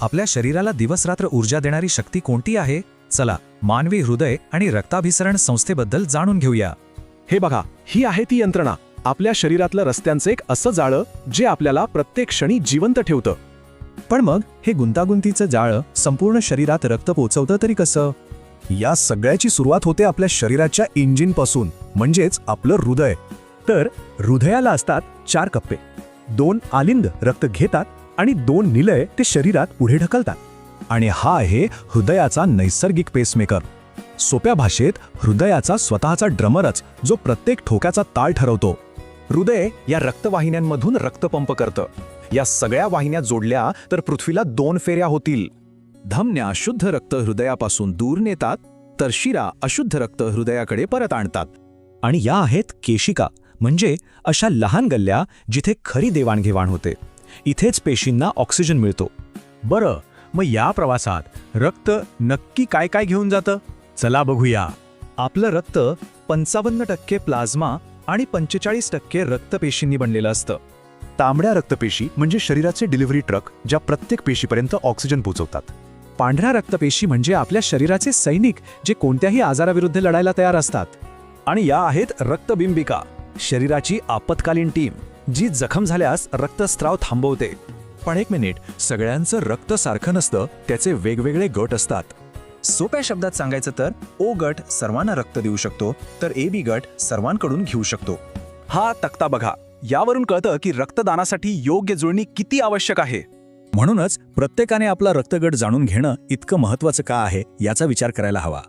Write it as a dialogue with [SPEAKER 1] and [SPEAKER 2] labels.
[SPEAKER 1] आपल्या शरीराला दिवसरात्र ऊर्जा देणारी शक्ती कोणती आहे? चला मानवी हृदय आणि रक्ताभिसरण संस्थेबद्दल जाणून घेऊया.
[SPEAKER 2] हे बघा, ही आहे ती यंत्रणा, आपल्या शरीरातलं रस्त्यांचं एक असं जाळं जे आपल्याला प्रत्येक क्षणी जिवंत ठेवतं.
[SPEAKER 3] पण मग हे गुंतागुंतीचं जाळं संपूर्ण शरीरात रक्त पोचवतं तरी कसं?
[SPEAKER 4] या सगळ्याची सुरुवात होते आपल्या शरीराच्या इंजिनपासून, म्हणजेच आपलं हृदय.
[SPEAKER 2] तर हृदयाला असतात 4 कप्पे. 2 आलिंद रक्त घेतात आणि 2 निलय ते शरीरात पुढे ढकलतात.
[SPEAKER 4] आणि हा आहे हृदयाचा नैसर्गिक पेसमेकर. सोप्या भाषेत हृदयाचा स्वतःचा ड्रमरच, जो प्रत्येक ठोक्याचा ताल ठरवतो.
[SPEAKER 2] हृदय या रक्तवाहिन्यांमधून रक्तपंप करतं. या सगळ्या वाहिन्या जोडल्या तर पृथ्वीला 2 फेऱ्या होतील.
[SPEAKER 4] धमन्या शुद्ध रक्त हृदयापासून दूर नेतात, तर शिरा अशुद्ध रक्त हृदयाकडे परत आणतात.
[SPEAKER 3] आणि या आहेत केशिका, म्हणजे अशा लहान गल्ल्या जिथे खरी देवाणघेवाण होते. इथेच पेशींना ऑक्सिजन मिळतो.
[SPEAKER 2] बरं, मग या प्रवासात रक्त नक्की काय काय घेऊन जातं? चला बघूया.
[SPEAKER 1] आपलं रक्त 55% प्लाझ्मा आणि 45% रक्तपेशींनी बनलेलं असतं.
[SPEAKER 2] तांबड्या रक्तपेशी म्हणजे शरीराचे डिलिव्हरी ट्रक, ज्या प्रत्येक पेशीपर्यंत ऑक्सिजन पोहोचवतात.
[SPEAKER 3] पांढऱ्या रक्तपेशी म्हणजे आपल्या शरीराचे सैनिक, जे कोणत्याही आजाराविरुद्ध लढायला तयार असतात.
[SPEAKER 2] आणि या आहेत रक्तबिंबिका, शरीराची आपत्कालीन टीम, जी जखम झाल्यास रक्तस्राव थांबवते.
[SPEAKER 4] पण एक मिनिट, सगळ्यांचं रक्त सारखं नसतं, त्याचे वेगवेगळे गट असतात.
[SPEAKER 1] सोप्या शब्दात सांगायचं तर ओ गट सर्वांना रक्त देऊ शकतो, तर AB गट सर्वांकडून घेऊ शकतो.
[SPEAKER 2] हा तक्ता बघा, यावरून कळतं की रक्तदानासाठी योग्य जुळणी किती आवश्यक आहे.
[SPEAKER 4] म्हणूनच प्रत्येकाने आपला रक्तगट जाणून घेणं इतकं महत्त्वाचं का आहे, याचा विचार करायला हवा.